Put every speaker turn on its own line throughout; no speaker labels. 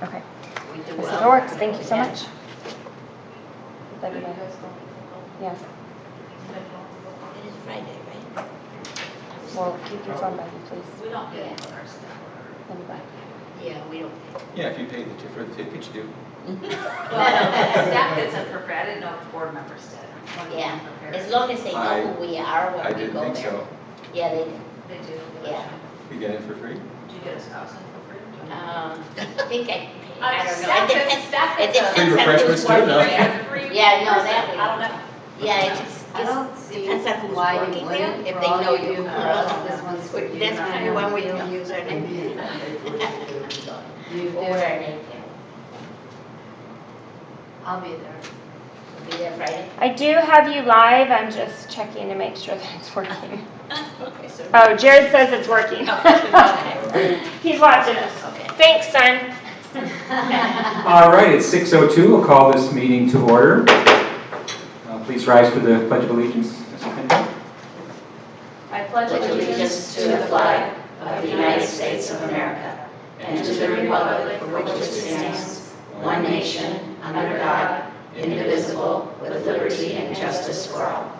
Okay.
We do
This
well.
works. Thank you so
Yeah.
much. Yes.
It is Friday, right?
Well, keep your phone by you, please.
We don't get it for our staff.
Anybody.
Yeah, we don't pay.
Yeah, if you pay for the tickets, you do.
Well, staff gets it for free. I didn't know if board members did.
Yeah, as long as they know who we are
I
when we
didn't
go
think
there.
so.
Yeah, they do.
They do.
Yeah.
You get it for free?
Did you get a spouse in for free?
I think I don't know.
Staff
It
gets-
depends.
staff
It
gets a-
depends on
refreshments
who's
too,
working
no?
there. Yeah, no, that we
I don't know.
Yeah, it just
I don't see
depends on who's
why you
working there.
wouldn't.
If
For
they
all
know
you
you.
do for us, this one's for you.
That's kind of when we don't use our name.
You
Or
do.
our name.
I'll be there.
Be there Friday.
I do have you live. I'm just checking to make sure that it's working.
Okay, so.
Oh, Jared says it's working.
Okay.
He's watching us.
Okay.
Thanks, son.
All right, it's 6:02. We'll call this meeting to order. Please rise for the Pledge of Allegiance.
I pledge allegiance to the flag of the United States of America and to the republic for which it stands, one nation, under God, indivisible, with liberty and justice for all.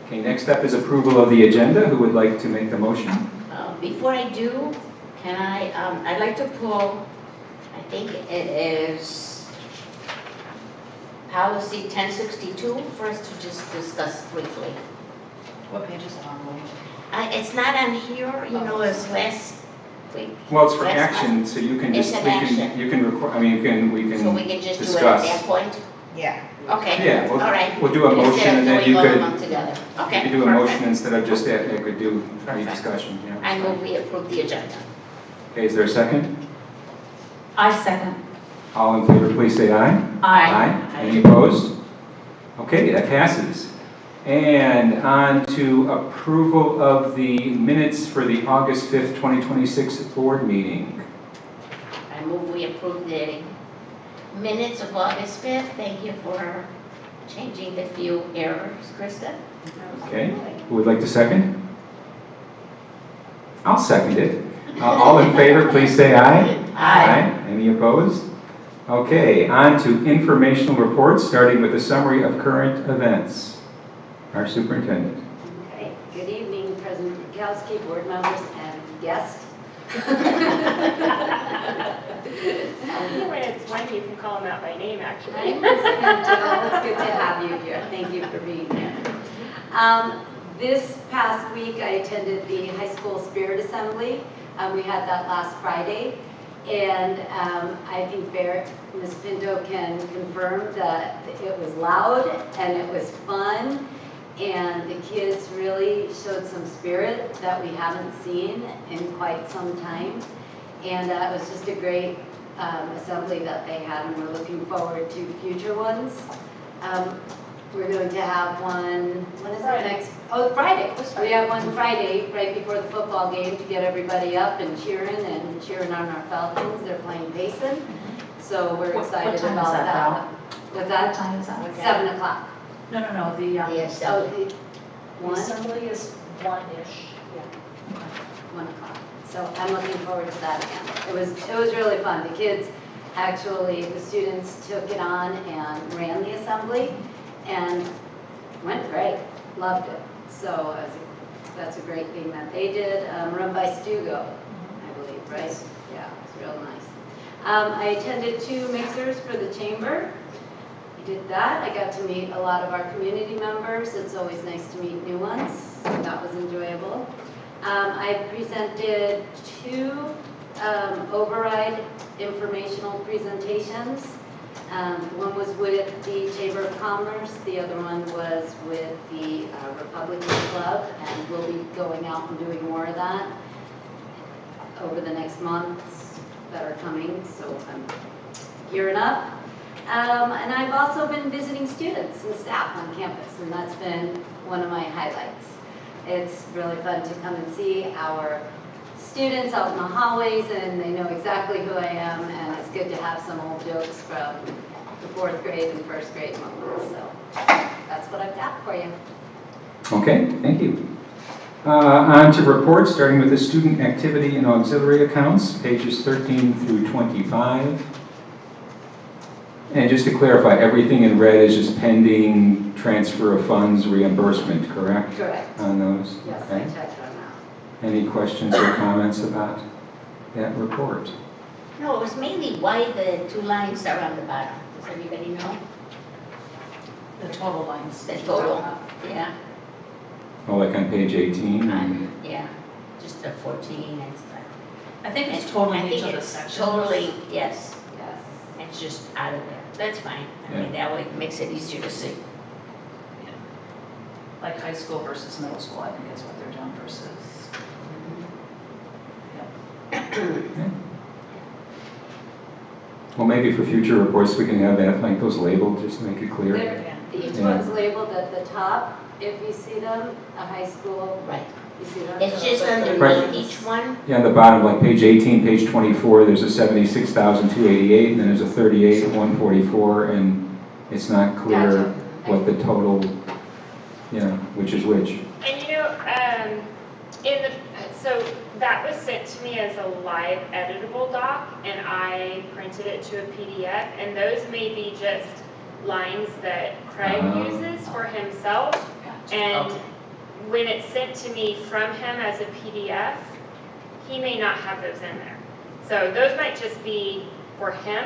Okay, next up is approval of the agenda. Who would like to make the motion?
Before I do, can I'd like to pull, I think it is policy 1062 for us to just discuss briefly.
What page is it on?
It's not on here, you know, as last week.
Well, it's for
Last
action, so you can
It's
just,
an action.
you can record, I mean, we
So we
can
can just do it at
discuss.
that point?
Yeah.
Okay.
Yeah,
All right.
we'll do a motion
Instead of
and then
doing
you
all of
could,
them together. Okay.
you could do a
perfect.
motion instead of just that, you could do any
Perfect.
discussion, yeah.
I move we approve the agenda.
Okay, is there a second?
I second.
All in favor, please say aye.
Aye.
Any opposed? Okay, that passes. And on to approval of the minutes for the August 5th, 2026 board meeting.
I move we approve the minutes of August 5th. Thank you for changing the few errors, Krista.
Okay, who would like to second? I'll second it. All in favor, please say aye.
Aye.
Any opposed? Okay, on to informational reports, starting with a summary of current events. Our superintendent.
Okay, good evening, President Rakowski, board members, and guests.
It's when you can call him out by name, actually.
It's good to have you here. Thank you for being here. This past week, I attended the high school spirit assembly. We had that last Friday, and I think Ms. Pinto can confirm that it was loud and it was fun, and the kids really showed some spirit that we haven't seen in quite some time. And it was just a great assembly that they had, and we're looking forward to future ones. We're going to have one, when is it next? Oh, Friday. We have one Friday, right before the football game, to get everybody up and cheering on our Falcons. They're playing Payson. So we're excited
time is
about
that,
that. What's that?
What time is that?
7 o'clock.
No, the,
The
Oh,
assembly.
the
the
1?
assembly is 1-ish.
1 o'clock. So I'm looking forward to that again. It was really fun. The kids actually, the students took it on and ran the assembly and went great. Loved it. So that's a great thing that they did. Run by Stugo, I believe, right? Yeah, it's real nice. I attended 2 mixers for the chamber. I did that. I got to meet a lot of our community members. It's always nice to meet new ones. That was enjoyable. I presented 2 override informational presentations. One was with the Chamber of Commerce, the other one was with the Republican Club, and we'll be going out and doing more of that over the next months that are coming, so I'm gearing up. And I've also been visiting students and staff on campus, and that's been one of my highlights. It's really fun to come and see our students out in the hallways, and they know exactly who I am, and it's good to have some old jokes from the 4th grade and 1st grade moments. So that's what I've got for you.
Okay, thank you. On to reports, starting with the student activity and auxiliary accounts, pages 13 through 25. And just to clarify, everything in red is just pending transfer of funds reimbursement, correct?
Correct.
On those?
Yes, I
Okay.
checked on that.
Any questions or comments about that report?
No, it was mainly why the two lines are on the bottom. Does anybody know?
The total lines.
The total, yeah,
Oh, like on page 18? and-
yeah, just the 14 and stuff.
I think it's totally
I
each
think
of the
it's
sections.
totally, yes,
Yes.
it's just out of there. That's fine. I
Yeah.
mean, that way it makes it easier to see.
Like high school versus middle school, I think is what they're doing versus.
Well, maybe for future reports, we can have that, like those labeled, just to make it clear.
They're- Each
Yeah.
one's labeled at the top, if you see them, a high school,
Right.
you see them.
It's just
Right.
underneath each one.
Yeah, on the bottom, like page 18, page 24, there's a 76,288, and then there's a 38,144, and it's not clear
Gotcha.
what the total, which is which.
And so that was sent to me as a live editable doc, and I printed it to a PDF, and those may be just lines that Craig
Oh.
uses for himself, and
Okay.
when it's sent to me from him as a PDF, he may not have those in there. So those might just be for him,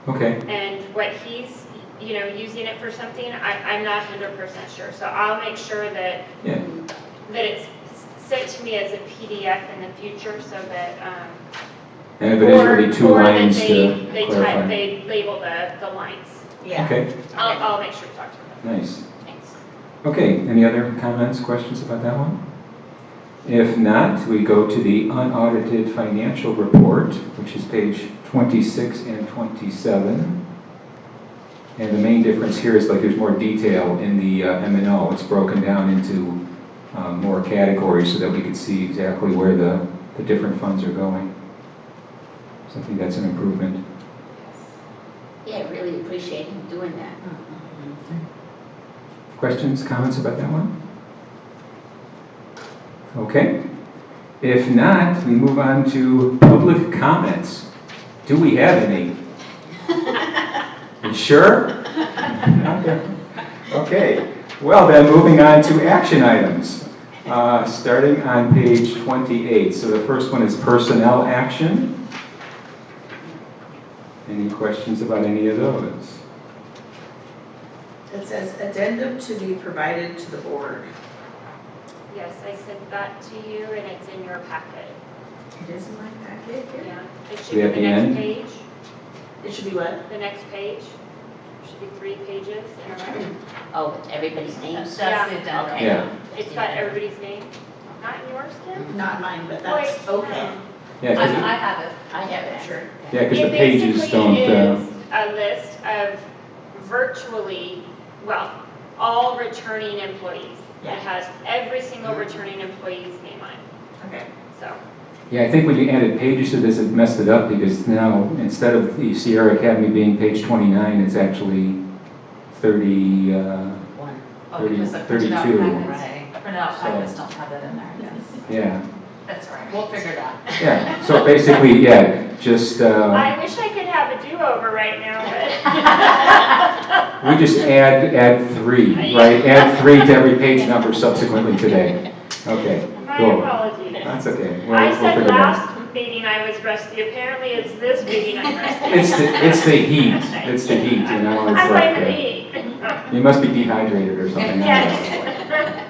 Okay,
and what he's, using it for something, I'm not 100% sure. So I'll make sure that
yeah,
it's sent to me as a PDF in the future so that,
and if it is really two
or that
lines to
they
clarify.
they label the lines.
Yeah.
Okay,
I'll make sure to talk to them.
nice.
Thanks.
Okay, any other comments, questions about that one? If not, we go to the unaudited financial report, which is page 26 and 27. And the main difference here is like there's more detail in the M&O. It's broken down into more categories so that we can see exactly where the different funds are going. So I think that's an improvement.
Yeah, I really appreciate him doing that.
Questions, comments about that one? Okay. If not, we move on to public comments. Do we have any? You sure? Okay. Well then, moving on to action items. Starting on page 28. So the first one is personnel action. Any questions about any of those?
It says addendum to be provided to the board.
Yes, I sent that to you and it's in your packet.
It is in my packet here.
Yeah. It should
Be
be
at
the
the
next
end?
page.
It should be what?
The next page. There should be 3 pages in a row.
Oh, with everybody's names?
That's the addendum.
Okay.
Yeah.
It's got everybody's name. Not in yours, Kim?
Not mine, but that's
Wait,
okay.
no.
Yeah, 'cause it-
I have it.
I have it, sure.
yeah, 'cause
It
the pages
basically
don't,
is a list of virtually, all returning employees. It
Yeah.
has every single returning employee's name on it,
Okay.
so.
yeah, I think when you added pages to this, it messed it up because now, instead of the Sierra Academy being page 29, it's actually 30,
One.
Oh, because the printed out
32.
packets,
Right.
printed out
So-
packets don't have that in there, yes.
yeah.
That's all right, we'll figure it out.
Yeah, so basically, yeah, just,
I wish I could have a do-over right now, but.
we just add 3, right? Add 3 to every page number subsequently today. Okay,
My
cool.
apologies.
That's okay.
I
We'll
said
figure it out.
last meeting I was rusty, apparently it's this meeting I'm rusty.
It's the heat, it's the heat, you know? It's
I
like,
blame the heat.
you must be dehydrated or something. I don't know.
Yes.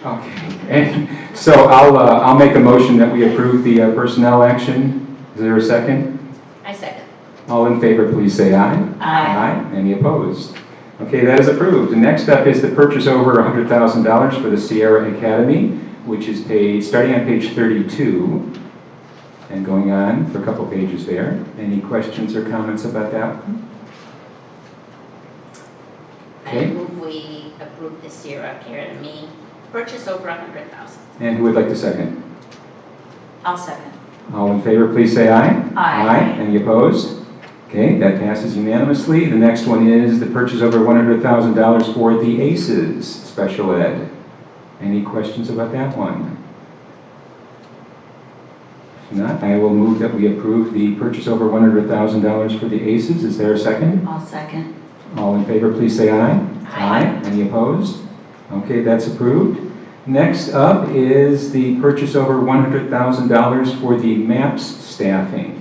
Okay, and so I'll make a motion that we approve the personnel action. Is there a second?
I second.
All in favor, please say aye.
Aye.
Any opposed? Okay, that is approved. And next up is the purchase over $100,000 for the Sierra Academy, which is paid, starting on page 32 and going on for a couple pages there. Any questions or comments about that one?
I
Okay.
move we approve the Sierra Academy purchase over 100,000.
And who would like to second?
I'll second.
All in favor, please say aye.
Aye.
Any opposed? Okay, that passes unanimously. The next one is the purchase over $100,000 for the ACES Special Ed. Any questions about that one? If not, I will move that we approve the purchase over $100,000 for the ACES. Is there a second?
I'll second.
All in favor, please say aye.
Aye.
Any opposed? Okay, that's approved. Next up is the purchase over $100,000 for the MAPS staffing.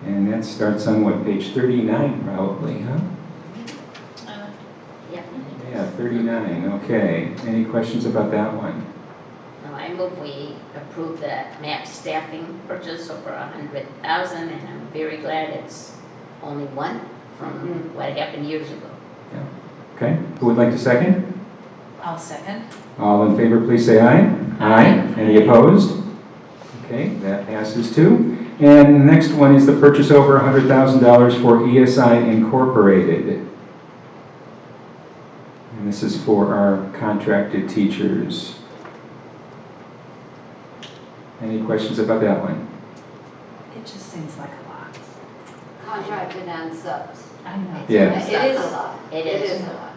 And that starts on what, page 39 probably, huh?
Yeah.
Yeah, 39, okay. Any questions about that one?
No, I move we approve the MAP staffing purchase over $100,000, and I'm very glad it's only one from what happened years ago.
Okay, who would like to second?
I'll second.
All in favor, please say aye. Aye. Any opposed? Okay, that passes too. And the next one is the purchase over $100,000 for ESI Incorporated. And this is for our contracted teachers. Any questions about that one?
It just seems like a lot.
Contracted and subs.
I know.
Yeah.
It is a lot.
It
It
is.
is a lot.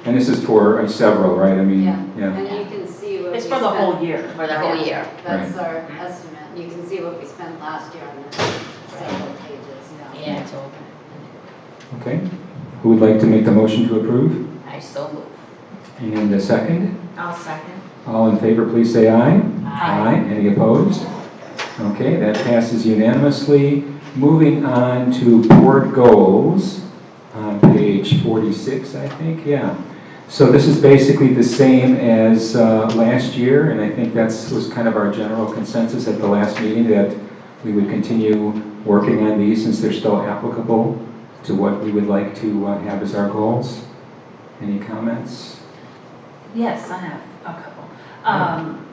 And this is for several, right? I mean,
Yeah.
yeah.
And you can see what we
It's
spent.
for the whole year.
For the whole year.
That's our estimate. You can see what we spent last year on the several pages.
Yeah, it's over.
Okay. Who would like to make the motion to approve?
I so move.
And a second?
I'll second.
All in favor, please say aye.
Aye.
Any opposed? Okay, that passes unanimously. Moving on to board goals on page 46, I think, yeah. So this is basically the same as last year, and I think that was kind of our general consensus at the last meeting, that we would continue working on these since they're still applicable to what we would like to have as our goals. Any comments?
Yes, I have a couple.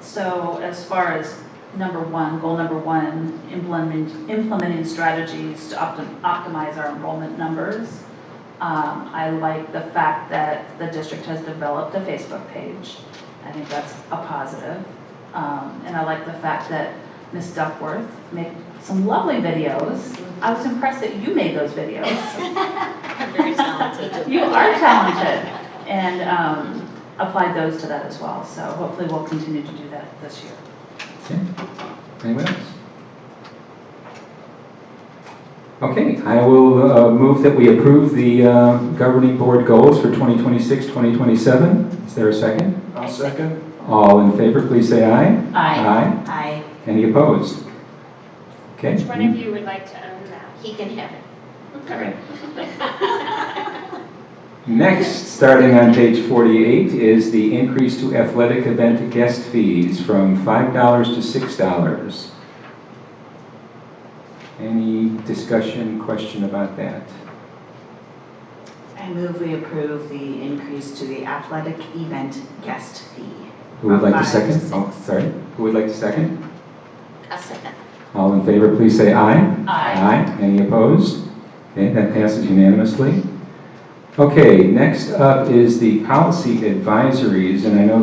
So as far as goal number one, implementing strategies to optimize our enrollment numbers. I like the fact that the district has developed a Facebook page. I think that's a positive. And I like the fact that Ms. Duckworth made some lovely videos. I was impressed that you made those videos.
I'm very talented.
You are talented. And applied those to that as well. So hopefully we'll continue to do that this year.
Okay. Anyone else? Okay, I will move that we approve the governing board goals for 2026-2027. Is there a second?
I'll second.
All in favor, please say aye.
Aye.
Aye.
Any opposed? Okay.
Which one of you would like to own that?
He can have it.
Okay. Next, starting on page 48, is the increase to athletic event guest fees from $5 to $6. Any discussion, question about that?
I move we approve the increase to the athletic event guest fee.
Who would like to
From 5 to
second? Oh,
6.
sorry. Who would like to second?
I'll second.
All in favor, please say aye.
Aye.
Any opposed? Okay, that passes unanimously. Okay, next up is the policy advisories, and I know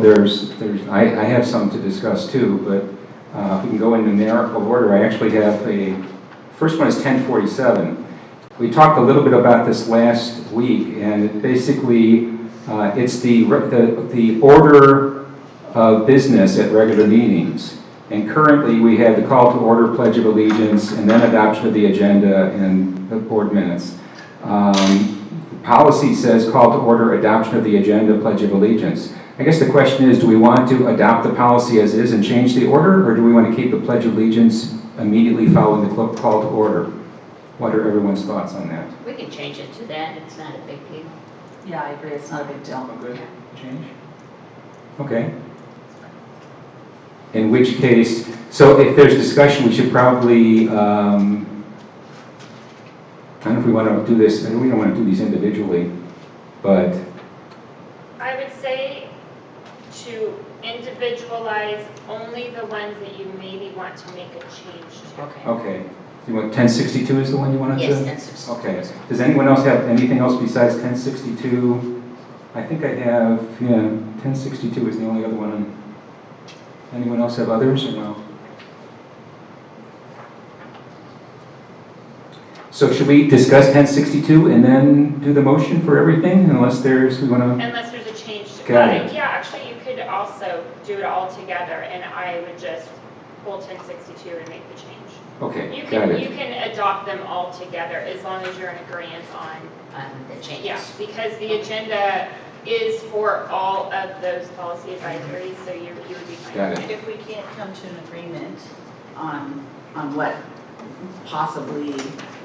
I have some to discuss too, but if we can go in numerical order, I actually have first one is 1047. We talked a little bit about this last week, and basically it's the order of business at regular meetings. And currently we have the call to order, pledge of allegiance, and then adoption of the agenda and the board minutes. Policy says call to order, adoption of the agenda, pledge of allegiance. I guess the question is, do we want to adopt the policy as is and change the order, or do we want to keep the pledge of allegiance immediately following the call to order? What are everyone's thoughts on that?
We can change it to that. It's not a big deal.
Yeah, I agree. It's not a big deal.
Good change? Okay. In which case, so if there's discussion, we should probably, I don't know if we want to do this, and we don't want to do these individually, but
I would say to individualize only the ones that you maybe want to make a change to.
okay. You want 1062 is the one you wanted to?
Yes, that's.
Okay. Does anyone else have anything else besides 1062? I think I have, 1062 is the only other one. Anyone else have others or no? So should we discuss 1062 and then do the motion for everything unless we want to?
Unless there's a change to
Got it.
Yeah, actually, you could could also do it all together, and I would just pull 1062 and make the change.
Okay,
You
got
can, you
it.
can adopt them all together as long as you're in agreement on,
The changes.
yeah, because the agenda is for all of those policy advisories, so you would be fine.
Got it.
If we can't come to an agreement on what possibly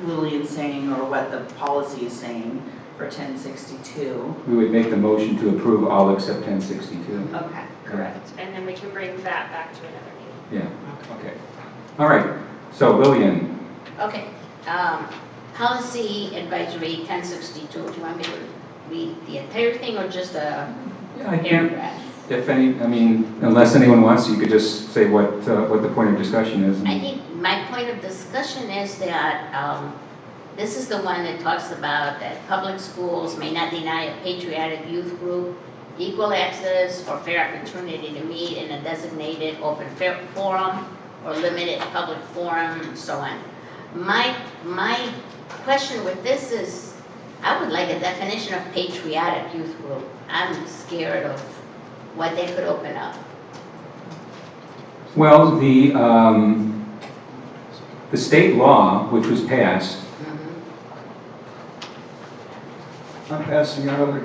Lillian's saying or what the policy is saying for 1062.
We would make the motion to approve all except 1062.
Okay.
Correct. And then we can bring that back to another meeting.
Yeah, okay. All right, so Lillian,
Okay, policy advisory 1062, do you want me to read the entire thing or just a
I think
paragraph?
if any, I mean, unless anyone wants, you could just say what the point of discussion is.
I think my point of discussion is that this is the one that talks about that public schools may not deny a patriotic youth group equal access or fair opportunity to meet in a designated open forum or limited public forum, and so on. My question with this is, I would like a definition of patriotic youth group. I'm scared of what they could open up.
Well, the state law, which was passed,
I'm passing out a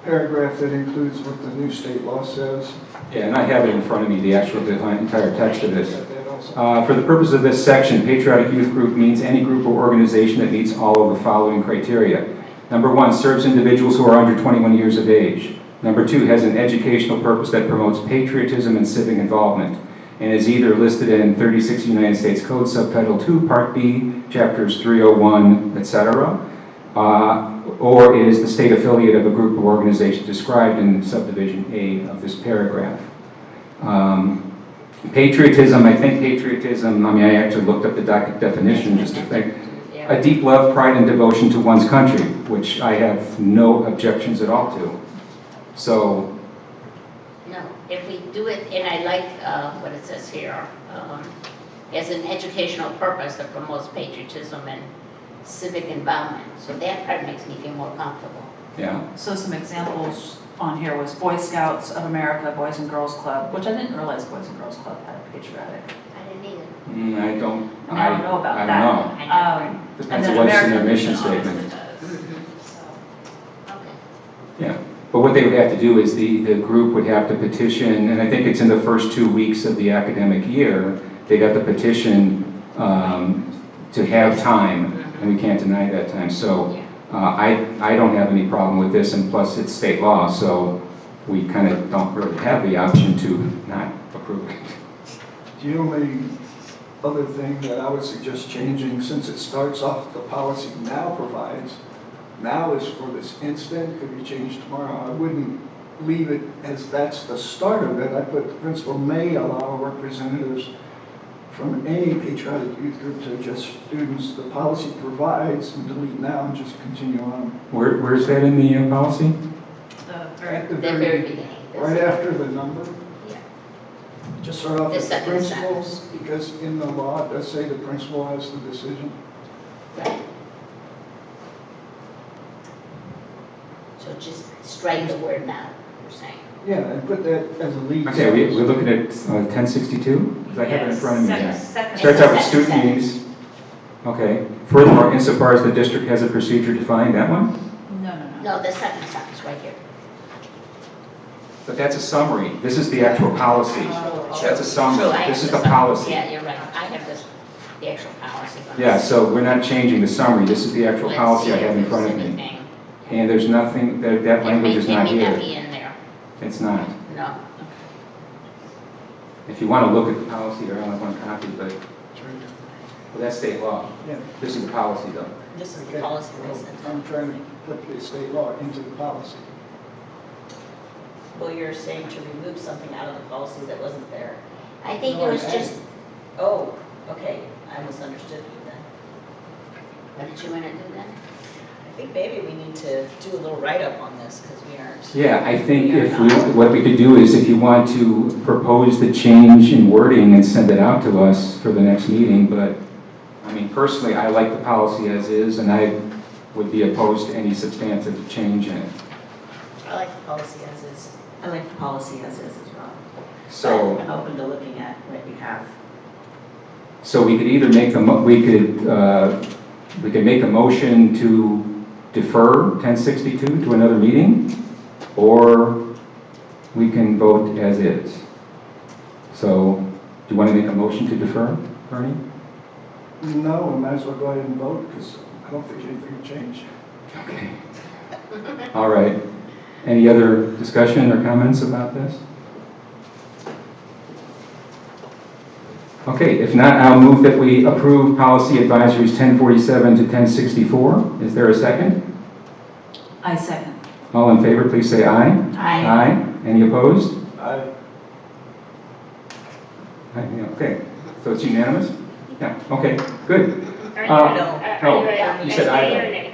paragraph that includes what the new state law says.
yeah, and I have it in front of me, the entire text of this.
That also-
For the purpose of this section, patriotic youth group means any group or organization that meets all of the following criteria. Number 1, serves individuals who are under 21 years of age. Number 2, has an educational purpose that promotes patriotism and civic involvement, and is either listed in 36 United States Code, Subtitle 2, Part B, Chapters 301, etc., or is the state affiliate of a group or organization described in subdivision A of this paragraph. Patriotism, I think patriotism, I mean, I actually looked up the definition just to think. A deep love, pride, and devotion to one's country, which I have no objections at all to. So,
No, if we do it, and I like what it says here, as an educational purpose that promotes patriotism and civic involvement. So that part makes me feel more comfortable.
yeah.
So some examples on here was Boy Scouts of America, Boys and Girls Club, which I didn't realize Boys and Girls Club had a patriotic.
I didn't either.
I don't know about
I
that.
don't know.
I know.
Depends on what's in their mission statement.
Okay.
Yeah, but what they would have to do is the group would have to petition, and I think it's in the first 2 weeks of the academic year, they'd have to petition to have time, and we can't deny that time. So I don't have any problem with this, and plus it's state law, so we kind of don't really have the option to not approve it.
The only other thing that I would suggest changing, since it starts off, the policy now provides, now is for this instant, could be changed tomorrow. I wouldn't leave it as that's the start of it. I put the principal may allow representatives from any patriotic youth group to just students. The policy provides, and delete now and just continue on.
Where's that in the policy?
At the
The very beginning.
right after the number.
Yeah.
Just start off
The
with the
second
principal,
sentence.
because in the law it does say the principal has the decision.
Right. So just strike the word now, you're saying.
Yeah, and put that as a lead.
Okay, we're looking at 1062? Because I have it in front of me here.
Second.
Starts out with
Second
student
sentence.
meetings. Okay. Furthermore, insofar as the district has a procedure defined, that one?
No.
No, the second sentence right here.
But that's a summary. This is the actual policy. That's a summary.
True, I
This
have
is
the
the
summary.
policy.
Yeah, you're right. I have the actual policy. on
Yeah,
this.
so we're not changing the summary. This is the actual
Let's
policy I
see if
have in
there's
front of me.
anything.
And there's nothing, that language is not
It may not
here.
be in there.
It's not.
No.
If you want to look at the policy, I only have one copy, but, well, that's state law.
Yeah.
This is the policy, though.
This is
Okay.
the policy
Well,
we sent.
I'm trying to put the state law into the policy.
Well, you're saying to remove something out of the policy that wasn't there.
I think
No,
it was
I'm
just,
adding.
Oh, okay, I misunderstood you then.
what did you want to do then?
I think maybe we need to do a little write-up on this because we aren't.
Yeah, I think what we could do is if you want to propose the change in wording and send it out to us for the next meeting, but, I mean, personally, I like the policy as is, and I would be opposed to any substantive change in it.
I like the policy as is. I like the policy as is as well.
So,
But I'm open to looking at what you have.
so we could either make we could make a motion to defer 1062 to another meeting, or we can vote as is. So, do you want to make a motion to defer, Bernie?
No, we might as well go ahead and vote, because I don't think anything will change.
Okay. All right. Any other discussion or comments about this? Okay, if not, I'll move that we approve policy advisories 1047 to 1064. Is there a second?
I second.
All in favor, please say aye.
Aye.
Aye. Any opposed?
I,
Aye, yeah, okay, so it's unanimous? Yeah, okay, good.
Are you,
no, you said aye,
yea
though.
or nay?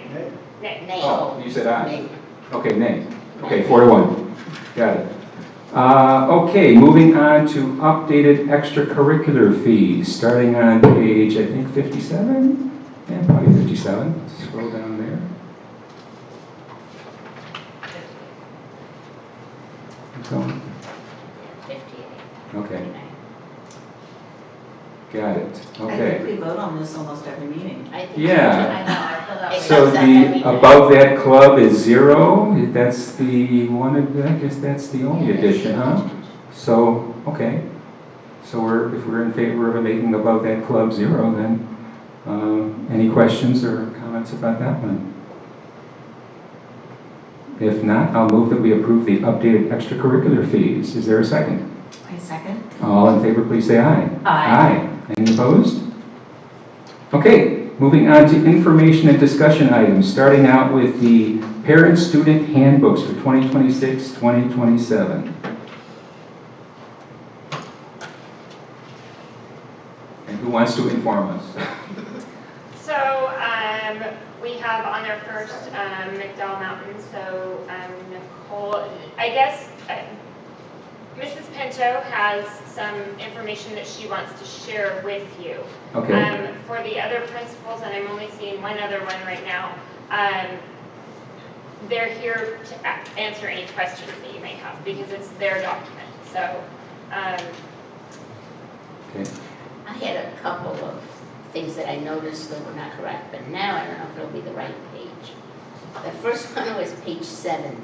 Nay.
Nay.
Oh, you said aye?
Nay.
Okay, nay. Okay, 4-1. Got it. Okay, moving on to updated extracurricular fees, starting on page, I think, 57? Yeah, probably 57. Scroll down there. Keep going.
58.
Okay, got it.
I
Okay.
think we vote on this almost every meeting.
I think
Yeah.
I know, I feel that way.
So
Comes up every
the
day.
above that club is 0. That's the one. I guess that's the only addition, huh? So okay. So if we're in favor of making above that club 0, then any questions or comments about that one? If not, I'll move that we approve the updated extracurricular fees. Is there a second?
I second.
All in favor, please say aye.
Aye.
Any opposed? Okay, moving on to information and discussion items, starting out with the parent-student handbooks for 2026-2027. And who wants to inform us?
So, we have on there first, McDowell Mountain, so, Nicole, I guess, Mrs. Pinto has some information that she wants to share with you.
Okay,
For the other principals, and I'm only seeing one other one right now, they're here to answer any questions that you may have, because it's their document, so,
okay.
I had a couple of things that I noticed that were not correct, but now I don't know if it'll be the right page. The first one was page 70.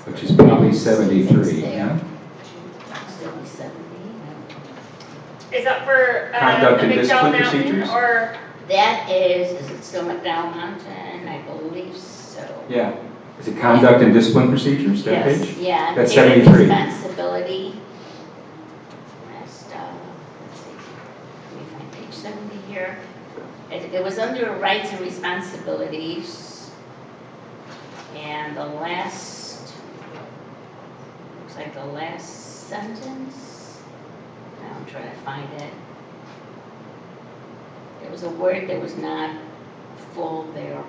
Which is probably
It's
73,
there.
yeah?
Still be 70.
is that for,
Conduct
the
and discipline
McDowell Mountain,
procedures?
or?
That is it still McDowell Mountain? I believe so.
Yeah. Is it conduct and discipline procedures, that
Yes.
page?
Yeah.
That's
parent
73.
Responsibility. Last, let's see. Let me find page 70 here. It was under rights and responsibilities. And the last, looks like the last sentence. Now I'm trying to find it. There was a word that was not full there.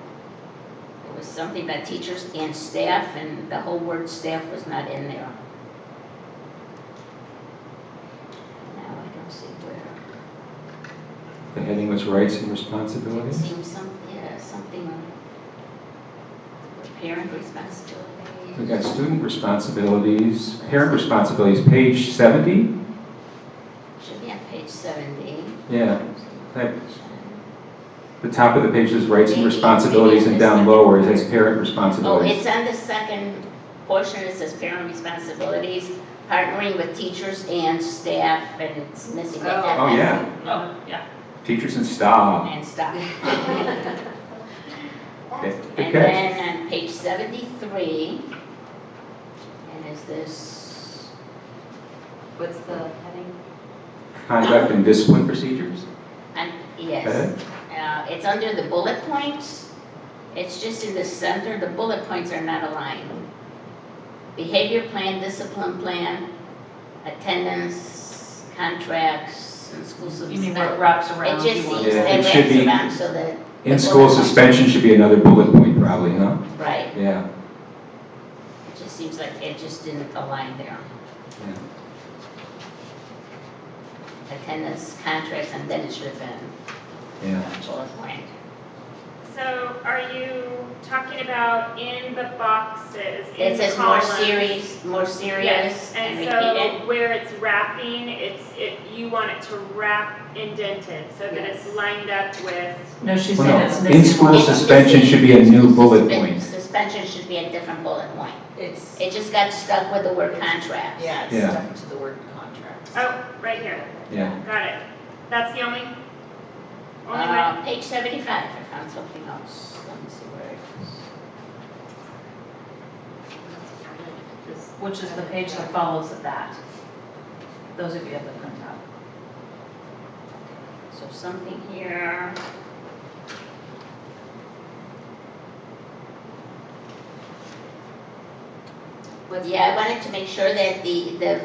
It was something about teachers and staff, and the whole word staff was not in there. Now I don't see where.
The heading was rights and
It
responsibilities?
seems something, parent responsibility.
We got student responsibilities, parent responsibilities, page 70?
Should be on page 70.
Yeah. The top of the page is rights and responsibilities, and down lower it says parent
Oh,
responsibilities.
it's on the second portion, it says parent responsibilities, partnering with teachers and staff, and it's missing the F.
Oh, yeah.
Oh, yeah.
Teachers and staff.
And staff.
Okay, good
And
catch.
then on page 73, and is this,
What's the heading?
Conduct and discipline procedures?
yes,
That
it's under the bullet points. It's just in the center, the bullet points are not aligned. Behavior plan, discipline plan, attendance, contracts, and school
You
suspension.
mean where it wraps
It
around?
just
you want-
seems,
Yeah,
it
it should
wraps
be-
around so that.
In-school suspension should be another bullet point probably, huh?
Right,
Yeah.
it just seems like it just didn't align there.
Yeah.
Attendance, contracts, and then it should have been
Yeah.
bullet point.
So are you talking about in the box responses in
It
the
says more
columns.
serious, more serious,
Yes,
and
and
repeated.
so where it's wrapping, you want it to wrap indented so that it's
Yes.
lined up with,
No, she's
Well,
saying
no,
it's missing.
in-school
all-
It's
suspension
missing-
should be a new bullet
suspen-
point.
Suspension should be a different bullet point.
It's,
It just got stuck with the word contract.
yeah, it's
Yeah.
stuck to the word contract.
oh, right here,
Yeah.
got it. That's the only way?
Page 75, I found something else. Let me see where it is.
Which is the page that follows that. Those of you have the printout.
So something here. Yeah, I wanted to make sure that the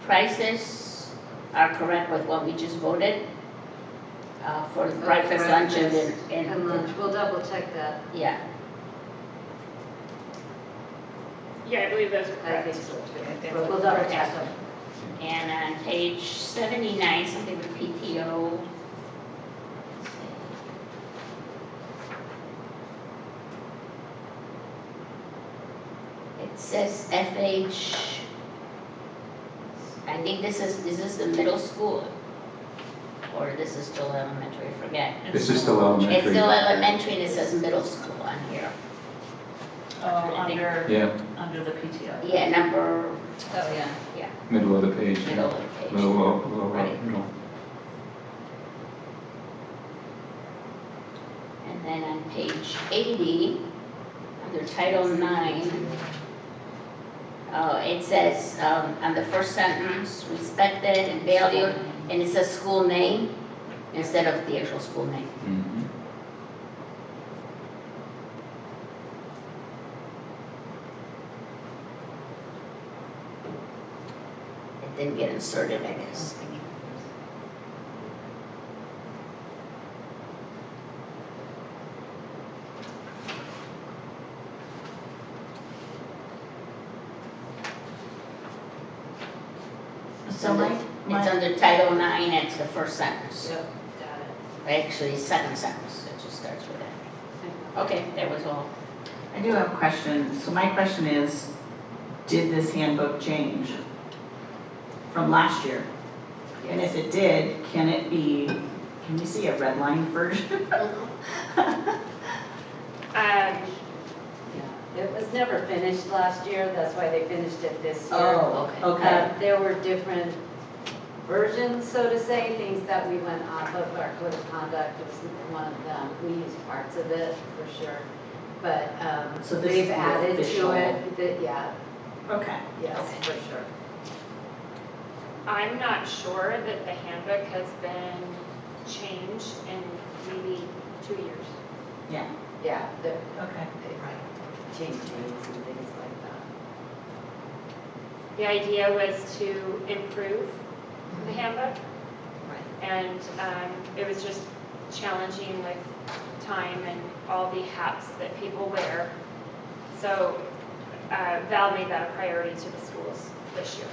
prices are correct with what we just voted for the breakfast, lunch, and
And lunch, we'll double check that.
yeah.
Yeah, I believe those are
I
correct.
think so too. But we'll double check them.
And on page 79, something with PTO. It says FH, I think this is the middle school. Or this is still elementary, I forget.
This is still
It's
elementary.
still elementary and it says middle school on here.
Oh,
I think-
Yeah,
under the PTO.
Yeah, number,
Oh, yeah.
middle of the page.
middle of the page.
Middle,
Right.
middle.
And then on page 80, under Title IX, it says, on the first sentence, respected and valued, and it says school name instead of the actual school name.
Mhm.
It didn't get inserted, I guess.
So my,
It's under Title IX, it's the first sentence.
Yep, got it.
Actually, second sentence, it just starts with that. Okay, that was all.
I do have a question. So my question is, did this handbook change from last year? And if it did, can we see a red line version?
Yeah, it was never finished last year, that's why they finished it this year.
Oh, okay.
There were different versions, so to say, things that we went off of. Our code of conduct was one of them. We used parts of it for sure. But
So this is
they've
the
added
official-
to it, yeah,
Okay.
yes,
Okay.
for sure.
I'm not sure that the handbook has been changed in maybe 2 years.
Yeah,
Yeah, they
okay.
changed names and things like that.
The idea was to improve the handbook,
Right.
and it was just challenging with time and all the hats that people wear. So Val made that a priority to the schools this year.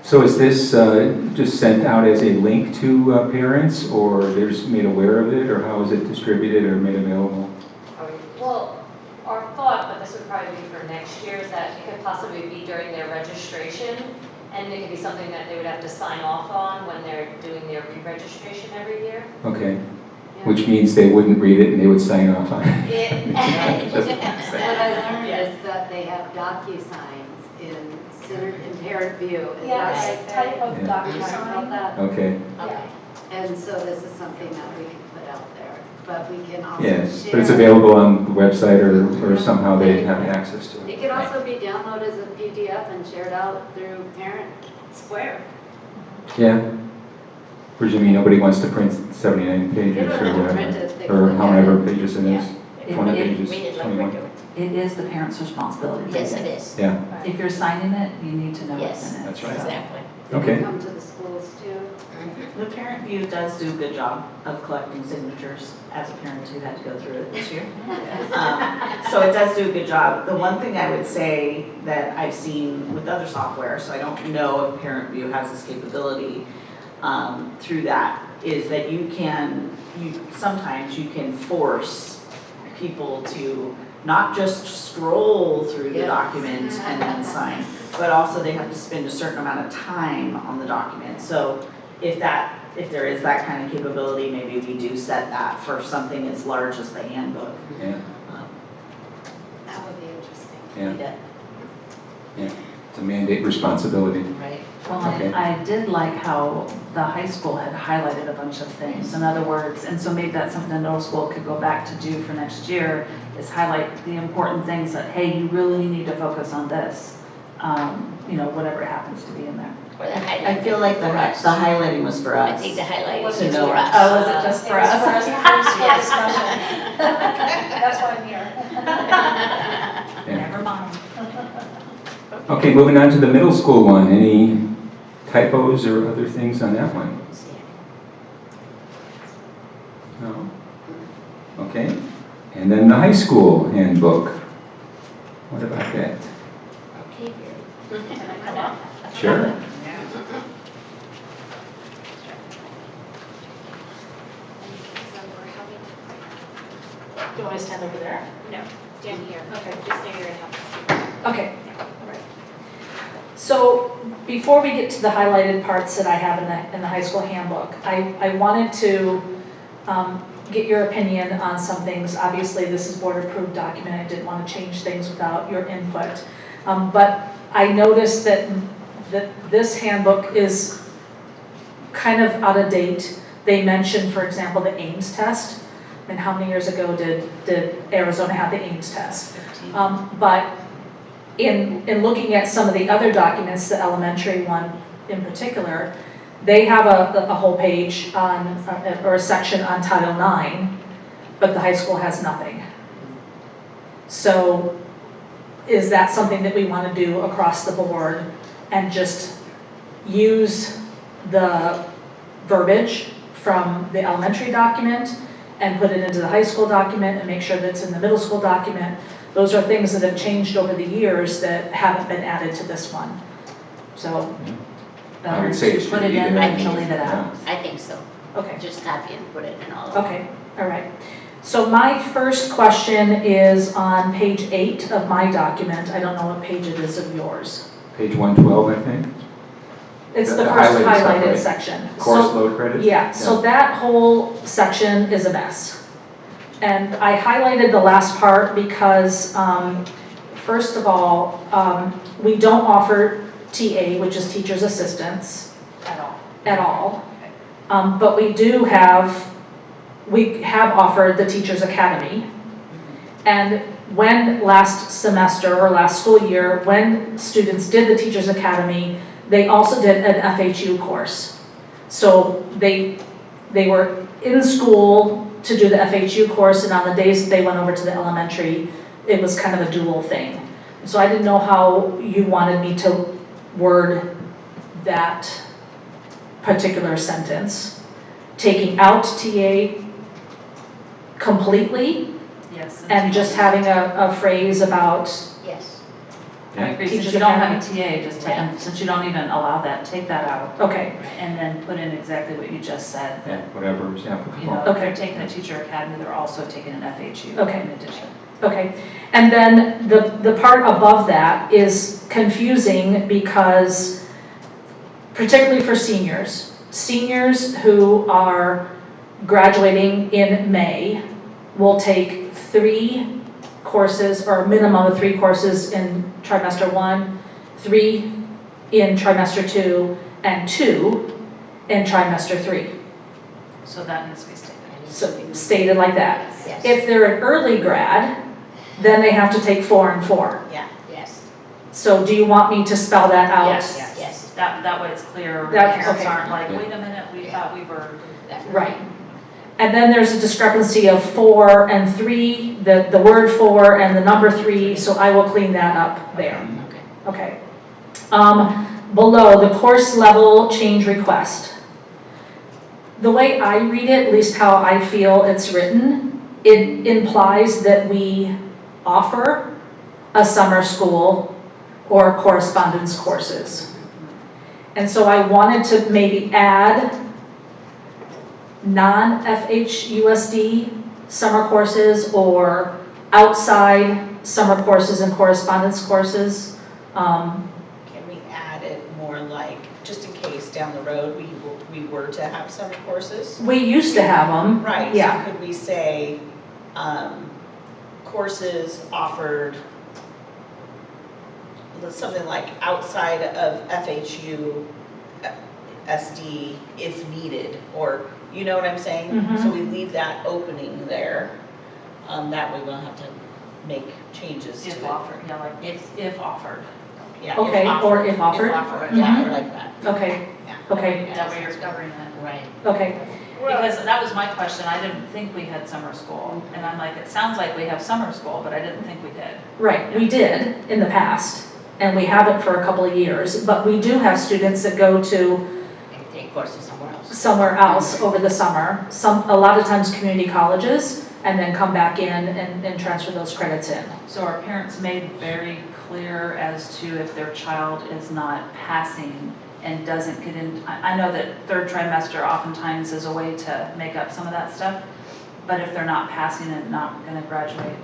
So is this just sent out as a link to parents, or they're just made aware of it, or how is it distributed or made available?
Well, our thought, but this would probably be for next year, is that it could possibly be during their registration, and it could be something that they would have to sign off on when they're doing their re-registration every year.
Okay, which means they wouldn't read it and they would sign off on it.
What I learned is that they have DocuSigns in parent view. Is that
Yes,
right?
type of
Yeah.
DocuSign.
That?
Okay,
Okay.
And so this is something that we can put out there, but we can also
yes,
share.
but it's available on the website or somehow they have access to
It
it.
can also be downloaded as a PDF and shared out through Parent Square.
Yeah, presuming nobody wants to print 79
They
pages
don't
or
have to print
whatever,
it, they
or
can look
however
at it.
pages it is,
It-
20
it-
pages,
Read it like we're
21.
doing.
It is the parent's responsibility.
Yes, it is.
Yeah,
If you're signing it, you need to know what's
Yes,
in it.
That's right.
Exactly.
They
Okay.
can come to the schools too.
Mhm.
The Parent View does do a good job of collecting signatures as a parent who had to go through it this year. So it does do a good job. The one thing I would say that I've seen with other software, so I don't know if Parent View has this capability through that, is that sometimes you can force people to not just scroll through the
Yes.
document and then sign, but also they have to spend a certain amount of time on the document. So if there is that kind of capability, maybe we do set that for something as large as the handbook.
Yeah,
That would be interesting.
yeah. Yeah, it's a mandate responsibility.
Right.
Well,
Okay.
I did like how the high school had highlighted a bunch of things, in other words, and so maybe that's something the middle school could go back to do for next year, is highlight the important things that, hey, you really need to focus on this, whatever happens to be in there.
Or the
I
highlight.
feel like the highlighting was for
I
us.
think the highlight
Was
is
it
for
for
us.
Oh, was it just for us?
It was for us for discussion. That's why I'm here.
Yeah.
Never mind.
Okay, moving on to the middle school one. Any typos or other things on that one? No? Okay. And then the high school handbook. What about that?
Can I come up?
Sure.
Do you want me to stand over there?
No, stand here.
Okay.
Just near your house.
Okay, all right. So before we get to the highlighted parts that I have in the high school handbook, I wanted to get your opinion on some things. Obviously, this is board-approved document. I didn't want to change things without your input. But I noticed that this handbook is kind of out of date. They mentioned, for example, the Ames test. And how many years ago did Arizona have the Ames test? But in looking at some of the other documents, the elementary one in particular, they have a whole page on, or a section on Title IX, but the high school has nothing. So is that something that we want to do across the board and just use the verbiage from the elementary document and put it into the high school document and make sure that it's in the middle school document? Those are things that have changed over the years that haven't been added to this one. So,
I would say it should
Put it
be
in
there.
and leave it out.
I think so.
okay,
Just copy and put it in all of them.
okay, all right. So my first question is on page 8 of my document. I don't know what page it is of yours.
Page 112, I think.
It's
The
the first
highlighted stuff,
highlighted
right?
section.
Course
So-
load credits?
Yeah, so that whole section is a mess. And I highlighted the last part because, first of all, we don't offer TA, which is teacher's assistants, at all. But we have offered the Teachers Academy. And when last semester or last school year, when students did the Teachers Academy, they also did an FHU course. So they were in school to do the FHU course, and on the days that they went over to the elementary, it was kind of a dual thing. So I didn't know how you wanted me to word that particular sentence. Taking out TA completely
Yes.
and just having a phrase about,
Yes.
I agree, since
Teachers
you don't have a
Academy.
TA, just take, since you don't even allow that, take that out.
okay,
And then put in exactly what you just said,
Yeah,
that,
whatever is
you
applicable.
know, if
Okay.
they're taking a teacher academy, they're also taking an FHU
Okay.
in addition.
okay. And then the part above that is confusing because, particularly for seniors who are graduating in May will take 3 courses, or a minimum of 3 courses in trimester 1, 3 in trimester 2, and 2 in trimester 3.
So that needs to be stated.
So stated like that.
Yes.
If they're an early grad, then they have to take 4 and 4.
Yes.
So do you want me to spell that out?
Yes.
Yes.
That way it's clear,
That-
parents
okay.
aren't like,
Yeah.
wait a minute, we thought we were.
Right. And then there's a discrepancy of 4 and 3, the word 4 and the number 3, so I will clean that up there.
Okay.
Okay. Below, the course level change request. The way I read it, at least how I feel it's written, it implies that we offer a summer school or correspondence courses. And so I wanted to maybe add non-FHUSD summer courses or outside summer courses and correspondence courses.
Can we add it more like, just in case down the road we were to have summer courses?
We used to have them.
Right,
Yeah.
so could we say, courses offered, something like outside of FHUSD if needed, or, you know what I'm saying?
Mhm.
So we leave that opening there, that way we don't have to make changes to it.
If offered, yeah, like if offered.
Yeah,
Okay, or if offered.
Yeah,
Mhm.
I like that.
Okay, okay,
That way you're covering it.
Right.
okay.
Because that was my question, I didn't think we had summer school, and I'm like, it sounds like we have summer school, but I didn't think we did.
Right, we did in the past, and we haven't for a couple of years, but we do have students that go to
And take courses
somewhere else over the summer. A lot of times community colleges, and then come back in and transfer those credits in.
So are parents made very clear as to if their child is not passing and doesn't get in? I know that third trimester oftentimes is a way to make up some of that stuff, but if they're not passing and not gonna graduate,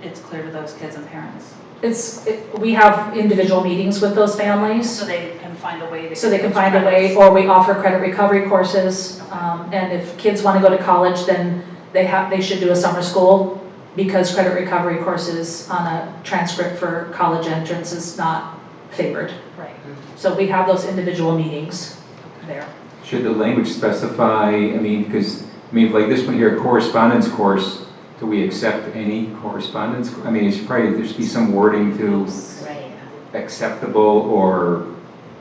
it's clear to those kids and parents.
We have individual meetings with those families,
So they can find a way to.
so they
get
can
those
find a way,
credits.
or we offer credit recovery courses. And if kids want to go to college, then they should do a summer school, because credit recovery courses on a transcript for college entrance is not favored.
Right.
So we have those individual meetings there.
Should the language specify, like this one here, correspondence course, do we accept any correspondence? I mean, there should be some wording to
Right.
acceptable or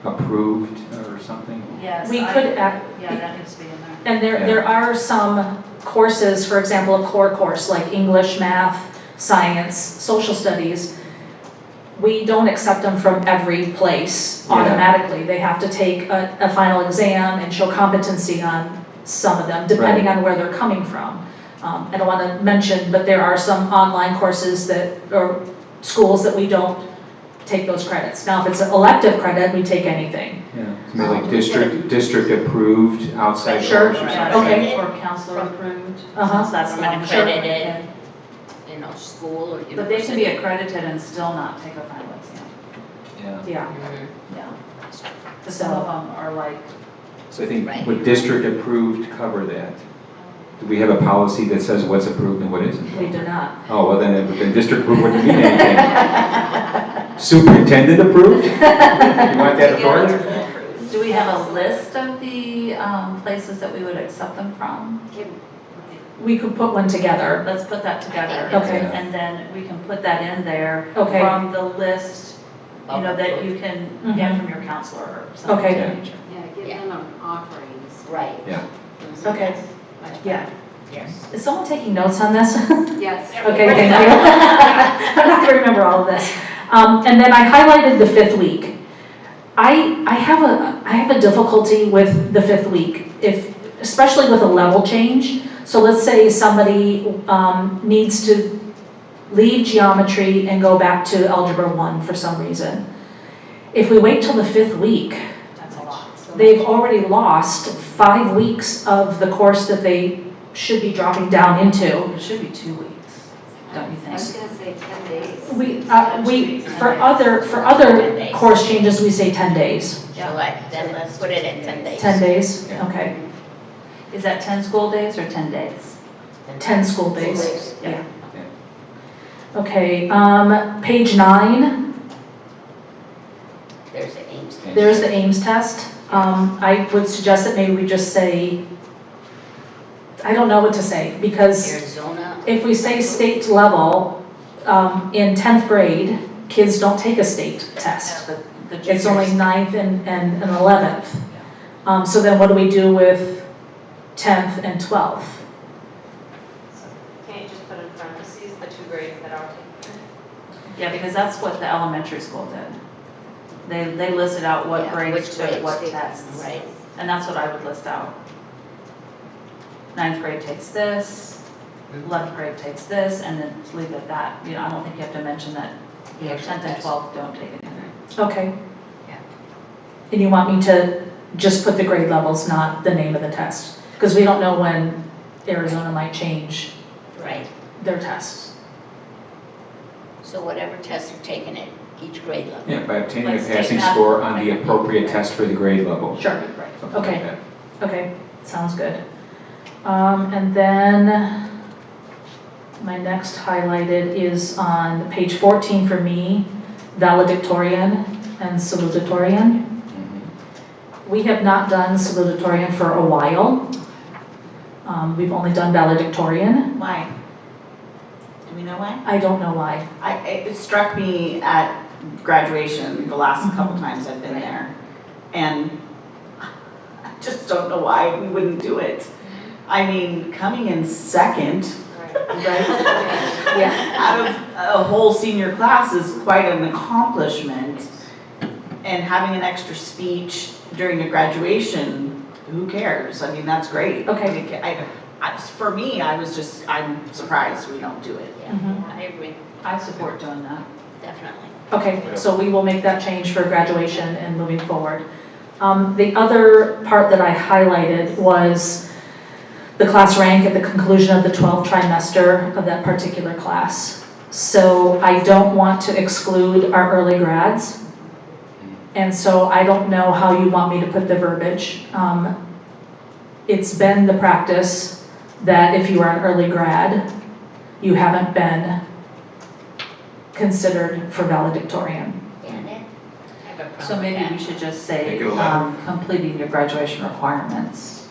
approved or something.
Yes.
We could add,
Yeah, that needs to be in there.
and there are some courses, for example, a core course like English, math, science, social studies. We don't accept them from every place
Yeah.
automatically. They have to take a final exam and show competency on some of them, depending on where they're coming from. I don't want to mention, but there are some online courses or schools that we don't take those credits. Now, if it's an elective credit, we take anything.
Yeah, so maybe like district approved outside
Sure.
course or
Yeah,
something.
Okay.
Or counselor approved.
Uh-huh.
So that's the
From an
one.
accredited, school or university.
But they can be accredited and still not take a final exam.
Yeah.
Yeah,
Mhm.
Yeah. Because some of them are like,
So I think,
Right.
would district approved cover that? Do we have a policy that says what's approved and what isn't?
we do not.
Oh, well then district approved wouldn't mean anything. Superintendent approved? You want that authority?
do we have a list of the places that we would accept them from?
We could put one together.
Let's put that together.
Okay.
And then we can put that in there
Okay.
from the list, that you can get
Mhm.
from your counselor or something.
Okay.
of that nature.
Yeah, give them offerings.
Right.
Yeah.
Okay, yeah.
Yes.
Is someone taking notes on this?
Yes.
Okay, thank you. I'm not gonna remember all of this. And then I highlighted the fifth week. I have a difficulty with the fifth week, especially with a level change. So let's say somebody needs to leave geometry and go back to Algebra 1 for some reason. If we wait till the fifth week,
That's a lot.
they've already lost 5 weeks of the course that they should be dropping down into.
It should be 2 weeks, don't you
I was
think?
gonna say 10 days.
For other course changes, we say 10 days.
So then let's put it at 10 days.
10 days,
Yeah.
okay.
Is that 10 school days or 10 days?
10 school days,
Yeah.
yeah. Okay, page 9,
There's the Ames.
there's the Ames test. I would suggest that maybe we just say, I don't know what to say, because
Arizona.
if we say state level, in 10th grade, kids don't take a state test. It's only 9th and 11th. So then what do we do with 10th and 12th?
Can't you just put in parentheses the 2 grades that are taking?
Yeah, because that's what the elementary school did. They listed out what
Yeah,
grades
which
took
grades
what
take-
tests.
Right.
And that's what I would list out. 9th grade takes this, 11th grade takes this, and then leave it at that. I don't think you have to mention that, 10th and 12th don't take it either.
Okay.
Yeah.
And you want me to just put the grade levels, not the name of the test? Because we don't know when Arizona might change
Right.
their tests.
So whatever tests are taken at each grade level.
Yeah, by obtaining a
Like state
passing
math.
score on the appropriate test for the grade level.
Sure.
Something like
Okay.
that.
Okay, sounds good. And then my next highlighted is on page 14 for me, valedictorian and salutatorian. We have not done salutatorian for a while. We've only done valedictorian.
Why? Do we know why?
I don't know why.
It struck me at graduation, the last couple times I've been there, and I just don't know why we wouldn't do it. I mean, coming in second, right,
Yeah.
out of a whole senior class is quite an accomplishment, and having an extra speech during a graduation, who cares? I mean, that's great.
Okay.
For me, I'm surprised we don't do it.
Yeah,
Mhm.
I agree,
I support doing that.
definitely.
Okay, so we will make that change for graduation and moving forward. The other part that I highlighted was the class rank at the conclusion of the 12th trimester of that particular class. So I don't want to exclude our early grads. And so I don't know how you want me to put the verbiage. It's been the practice that if you are an early grad, you haven't been considered for valedictorian.
Janet? I have a problem
So maybe
with
we
that.
should just say,
Make it 11.
completing your graduation requirements.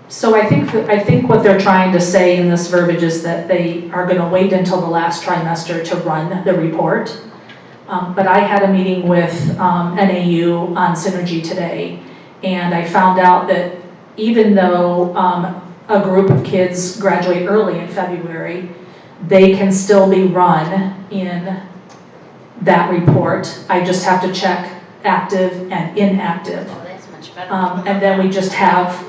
So I think what they're trying to say in this verbiage is that they are going to wait until the last trimester to run the report. But I had a meeting with NAU on Synergy today, and I found out that even though a group of kids graduate early in February, they can still be run in that report. I just have to check active and inactive.
Oh, that's much better.
And then we just have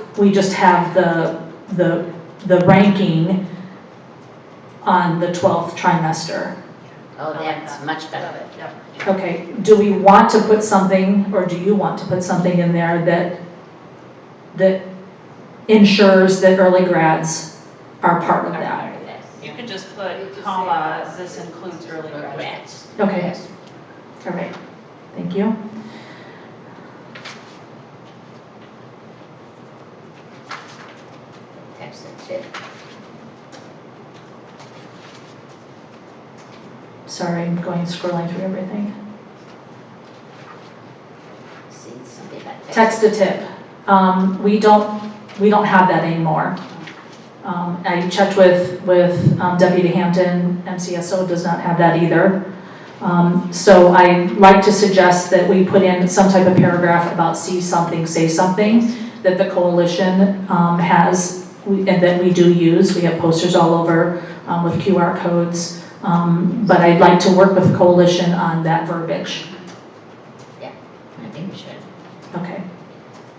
the ranking on the 12th trimester.
Oh, that's much better.
Okay, do we want to put something, or do you want to put something in there that ensures that early grads are part of that?
You could just put, comma, this includes early graduates.
Okay,
Yes.
all right, thank you.
That's it.
Sorry, I'm scrolling through everything.
See, something about
Text to tip. We don't have that anymore. I checked with Deputy Hampton, MCSO does not have that either. So I'd like to suggest that we put in some type of paragraph about see something, say something, that the coalition has, and that we do use. We have posters all over with QR codes. But I'd like to work with the coalition on that verbiage.
I think we should.
Okay.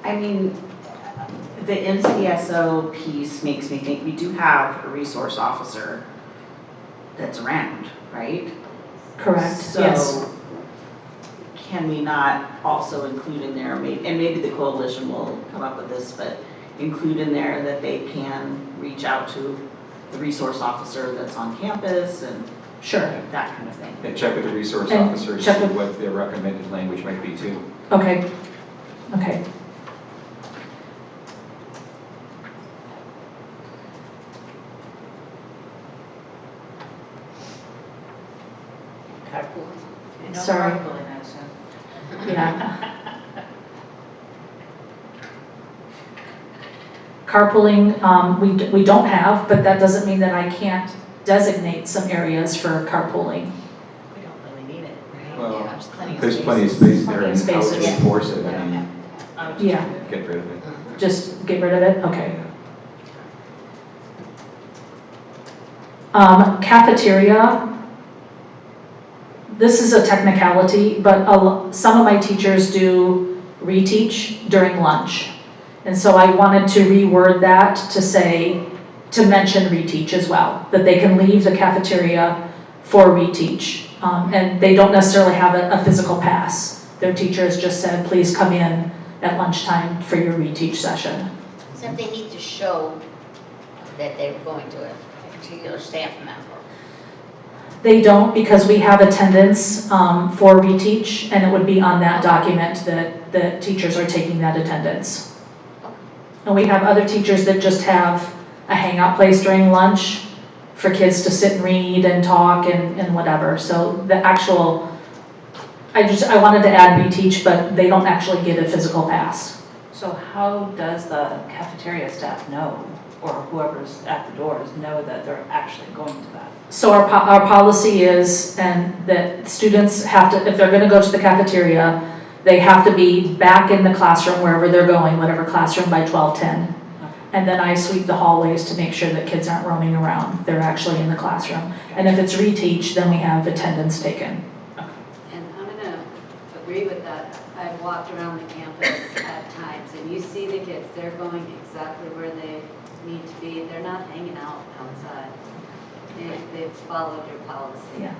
I mean, the MCSO piece makes me think we do have a resource officer that's around, right?
Correct, yes.
So can we not also include in there, and maybe the coalition will come up with this, but include in there that they can reach out to the resource officer that's on campus and
Sure.
that kind of thing.
And check with the resource
And
officer to see
check with-
what their recommended language might be too.
Okay. Okay.
Carpool.
Sorry.
Really nice, yeah.
Yeah. Carpooling, we don't have, but that doesn't mean that I can't designate some areas for carpooling.
We don't really need it, right?
Well,
Yeah, there's plenty of
there's
space.
plenty of space there,
Plenty
and
of
how to
spaces.
enforce it, I mean,
Yeah,
get rid of it.
just get rid of it, okay. Cafeteria. This is a technicality, but some of my teachers do reteach during lunch. And so I wanted to reword that to say, to mention reteach as well, that they can leave the cafeteria for reteach. And they don't necessarily have a physical pass. Their teachers just said, please come in at lunchtime for your reteach session.
So they need to show that they were going to a particular staff member.
They don't, because we have attendance for reteach, and it would be on that document that teachers are taking that attendance. And we have other teachers that just have a hangout place during lunch for kids to sit and read and talk and whatever. So the actual, I wanted to add reteach, but they don't actually get a physical pass.
So how does the cafeteria staff know, or whoever's at the doors know that they're actually going to that?
So our policy is, and that students have to, if they're gonna go to the cafeteria, they have to be back in the classroom wherever they're going, whatever classroom, by 12:10. And then I sweep the hallways to make sure that kids aren't roaming around. They're actually in the classroom. And if it's reteach, then we have attendance taken.
And I'm gonna agree with that. I've walked around the campus at times, and you see the kids, they're going exactly where they need to be. They're not hanging out outside. They've followed your policy.
Yeah.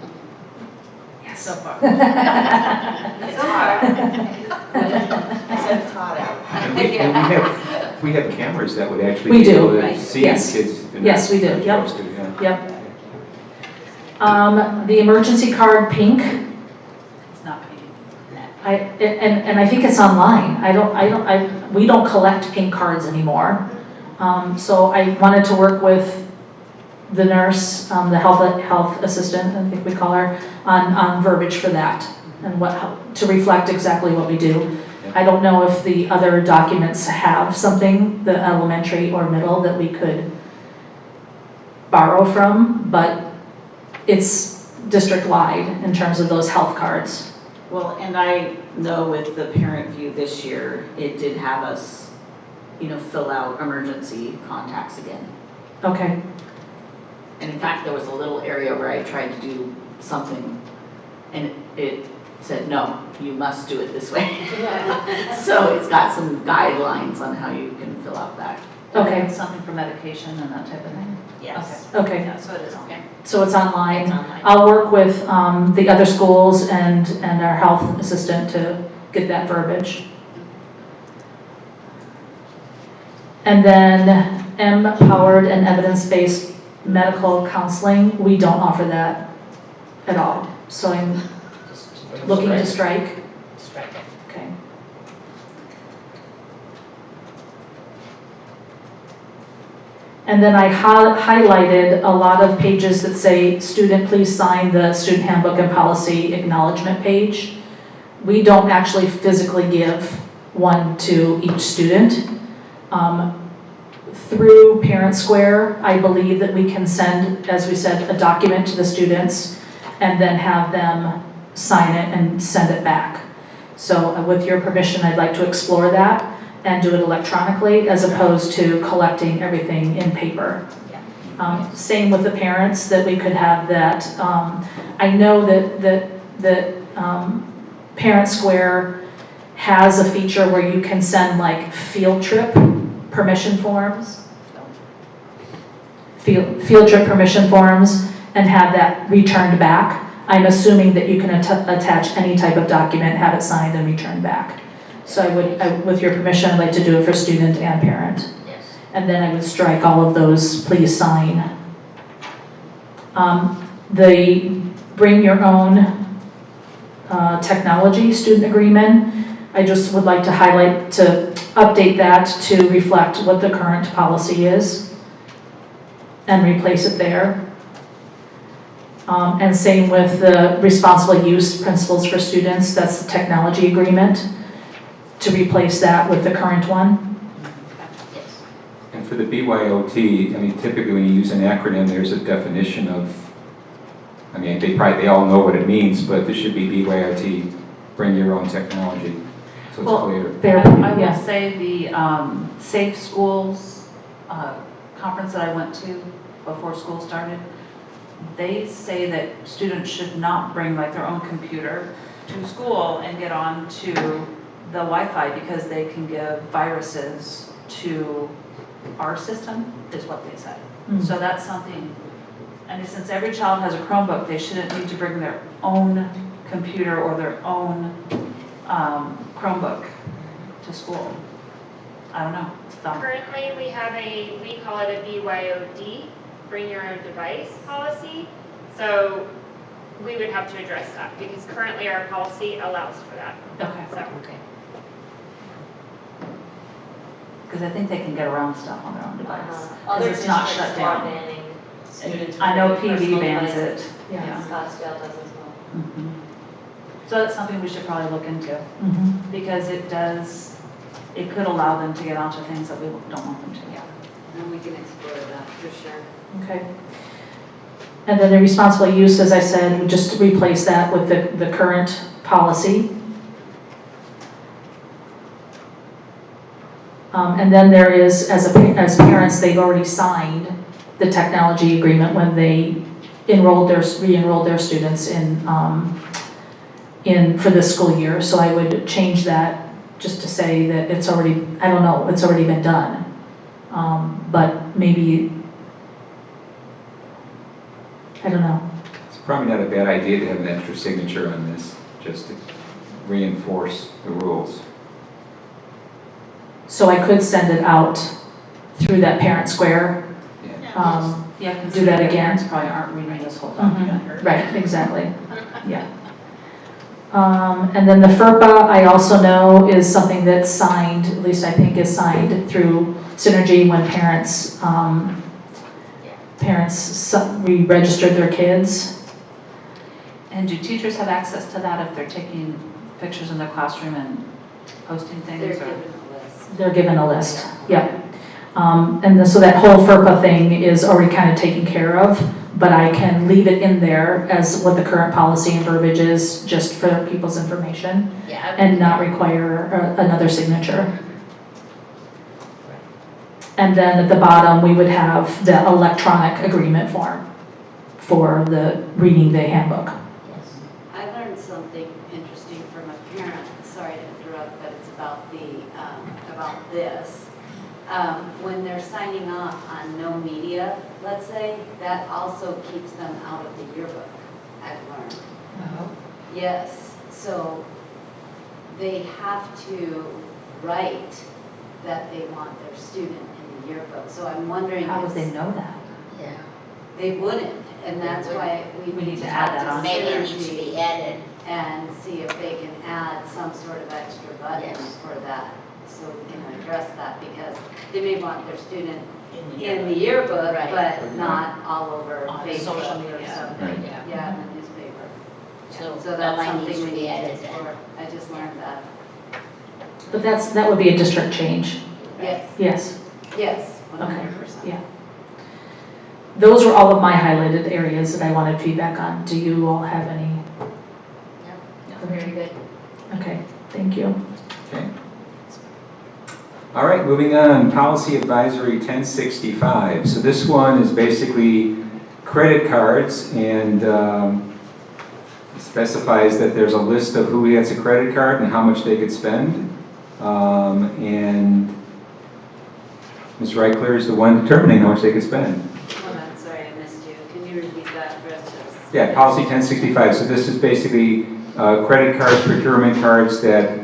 Yes. So far.
It's hard.
I said it's hot out.
And we have cameras that would actually
We
be
do,
able to
right.
see
Yes.
kids. if they're
Yes, we do.
not
Yep.
supposed to,
Yep.
yeah.
The emergency card, pink,
It's not paid.
and I think it's online. We don't collect pink cards anymore. So I wanted to work with the nurse, the health assistant, I think we call her, on verbiage for that and to reflect exactly what we do. I don't know if the other documents have something, the elementary or middle, that we could borrow from, but it's district-wide in terms of those health cards.
Well, and I know with the parent view this year, it did have us, fill out emergency contacts again.
Okay,
And in fact, there was a little area where I tried to do something and it said, no, you must do it this way. So it's got some guidelines on how you can fill out that.
okay,
Something for medication and that type of thing?
Yes.
okay.
Yeah, so it is on.
So it's online.
It's online.
I'll work with the other schools and our health assistant to get that verbiage. And then empowered and evidence-based medical counseling, we don't offer that at all. So I'm looking to strike.
Strike it.
Okay. And then I highlighted a lot of pages that say, student, please sign the student handbook and policy acknowledgement page. We don't actually physically give one to each student. Through Parent Square, I believe that we can send, as we said, a document to the students and then have them sign it and send it back. So with your permission, I'd like to explore that and do it electronically as opposed to collecting everything in paper. Same with the parents, that we could have that. I know that Parent Square has a feature where you can send like field trip permission forms. Field trip permission forms and have that returned back. I'm assuming that you can attach any type of document, have it signed and returned back. So with your permission, I'd like to do it for student and parent.
Yes.
And then I would strike all of those, please sign. The bring your own technology student agreement, I just would like to highlight, to update that to reflect what the current policy is and replace it there. And same with the responsible use principles for students, that's the technology agreement, to replace that with the current one.
Yes.
And for the BYOT, I mean, typically when you use an acronym, there's a definition of, I mean, they all know what it means, but this should be BYOT, bring your own technology, so it's
Well,
clear.
I will
Yeah.
say the Safe Schools conference that I went to before school started, they say that students should not bring like their own computer to school and get on to the Wi-Fi because they can give viruses to our system, is what they said. So that's something, and since every child has a Chromebook, they shouldn't need to bring their own computer or their own Chromebook to school. I don't know, it's dumb.
Currently, we call it a BYOD, bring your own device policy. So we would have to address that, because currently our policy allows for that,
Okay.
so.
Because I think they can get around stuff on their own device.
Other
it's not
districts
shut
are
down.
banning students from
I know
bringing
PV
personal
bans
devices.
it.
Yeah.
Scottsdale does as well.
Mhm. So that's something we should probably look into,
Mhm.
because it could allow them to get onto things that we don't want them to.
And we can explore that for sure.
Okay. And then the responsible use, as I said, we just replace that with the current policy. And then there is, as parents, they've already signed the technology agreement when they re-enrolled their students for this school year. So I would change that just to say that it's already, I don't know, it's already been done. But maybe, I don't know.
It's probably not a bad idea to have an extra signature on this, just to reinforce the rules.
So I could send it out through that parent square.
Yeah.
Yeah, because
Do that again.
parents probably aren't reading this whole document.
Right, exactly, yeah. And then the FERPA, I also know is something that's signed, at least I think is signed through Synergy when parents re-registered their kids.
And do teachers have access to that if they're taking pictures in their classroom and posting
They're
things?
given a list.
They're given a list, yep. So that whole FERPA thing is already kind of taken care of, but I can leave it in there as what the current policy and verbiage is, just for people's information, and not require another signature. And then at the bottom, we would have the electronic agreement form for the reading the handbook.
I learned something interesting from a parent, sorry to interrupt, but it's about about this. When they're signing off on no media, let's say, that also keeps them out of the yearbook, I've learned. Yes, so they have to write that they want their student in the yearbook. So I'm wondering.
How would they know that?
They wouldn't, and that's why we need to
add that
talk
on.
to
Maybe it needs to
Synergy
be added.
and see if they can add some sort of extra button
Yes.
for that, so we can address that, because they may want their student in the yearbook,
Right.
but not all over
On
Facebook
social
or
media.
something.
Right.
Yeah, in the newspaper.
So
So
that
that's
line
something
needs
we
to be
need to
added then.
explore. I just learned that.
But that would be a district change,
Yes,
yes.
yes,
Okay,
100%.
yeah. Those were all of my highlighted areas that I wanted feedback on. Do you all have any?
Very good.
Okay, thank you.
Okay. All right, moving on, Policy Advisory 1065. So this one is basically credit cards, and specifies that there's a list of who gets a credit card and how much they could spend. And Ms. Reichler is the one determining how much they could spend.
Hold on, sorry, I missed you. Can you repeat that for us?
Yeah, Policy 1065. So this is basically credit cards, procurement cards that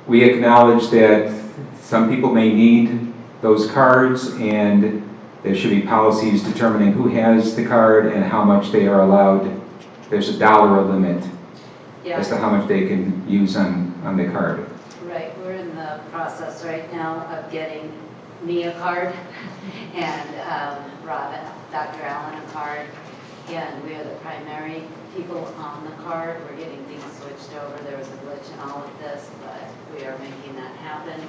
we acknowledge that some people may need those cards, and there should be policies determining who has the card and how much they are allowed. There's a dollar limit
Yeah.
as to how much they can use on the card.
Right, we're in the process right now of getting me a card and Robin, Dr. Allen a card, and we are the primary people on the card. We're getting things switched over. There was a glitch in all of this, but we are making that happen.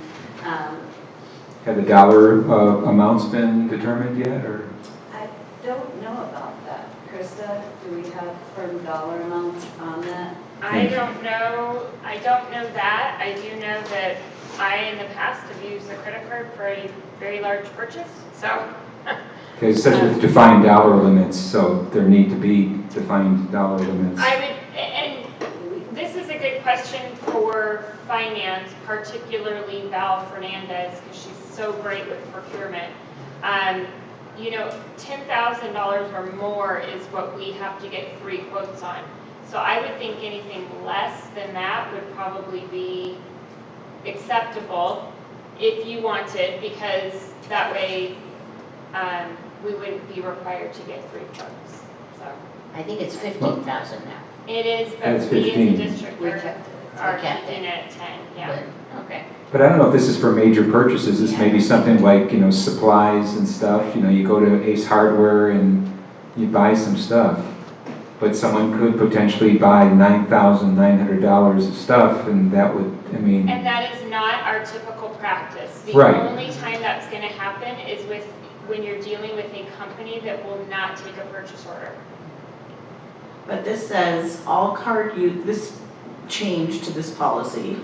Have the dollar amounts been determined yet, or?
I don't know about that. Krista, do we have firm dollar amounts on that?
I don't know that. I do know that I, in the past, have used the credit card for a very large purchase, so.
Okay, it says with defined dollar limits, so there need to be defined dollar limits.
And this is a good question for finance, particularly Val Fernandez, because she's so great with procurement. $10,000 or more is what we have to get 3 quotes on. So I would think anything less than that would probably be acceptable if you wanted, because that way we wouldn't be required to get 3 quotes. So
I think it's 15,000 now.
It is, but
It's
we as
15.
a district
We
are
kept
are
kept
keeping
it.
it at 10, yeah.
But, okay.
But I don't know if this is for major purchases. This may be something like, supplies and stuff. You go to Ace Hardware and you buy some stuff. But someone could potentially buy $9,900 of stuff, and that would,
And that is not our typical practice. The
Right.
only time that's going to happen is when you're dealing with a company that will not take a purchase order.
But this says all this change to this policy,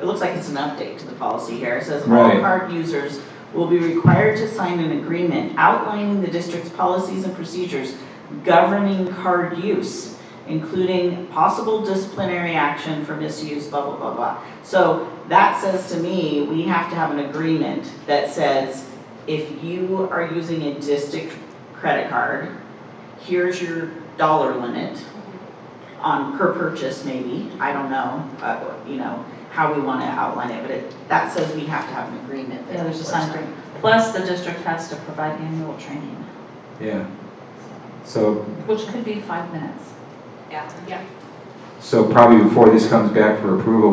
it looks like it's an update to the policy here. It says all
Right.
card users will be required to sign an agreement outlining the district's policies and procedures governing card use, including possible disciplinary action for misuse, blah, blah, blah, blah. So that says to me, we have to have an agreement that says, if you are using a district credit card, here's your dollar limit on per purchase maybe, I don't know, how we want to outline it, but that says we have to have an agreement.
Yeah, there's a signed agreement. Plus, the district has to provide annual training,
yeah. So,
which could be 5 minutes.
Yeah.
so probably before this comes back for approval,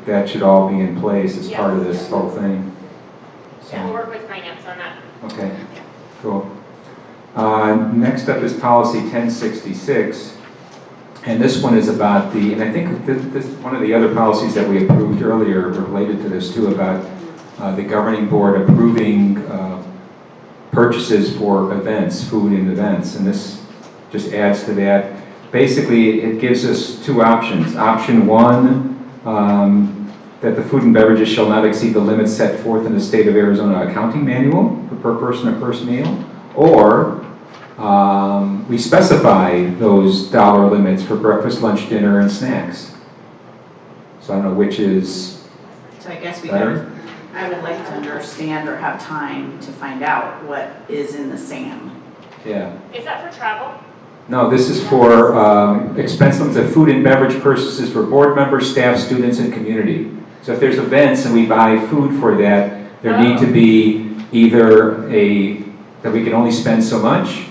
that should all be in place as part of this whole thing.
Yeah, we'll work with finance on that.
Okay, cool. Next up is policy 1066. And this one is about and I think this one of the other policies that we approved earlier related to this too, about the governing board approving purchases for events, food and events. And this just adds to that. Basically, it gives us two options. Option one, that the food and beverages shall not exceed the limits set forth in the State of Arizona accounting manual for per person or first meal, or we specify those dollar limits for breakfast, lunch, dinner, and snacks. So I don't know which is
So I guess
better.
I would like to understand or have time to find out what is in the SAM.
Yeah.
Is that for travel?
No, this is for expense limits of food and beverage purchases for board members, staff, students, and community. So if there's events and we buy food for that, there need to be either that we can only spend so much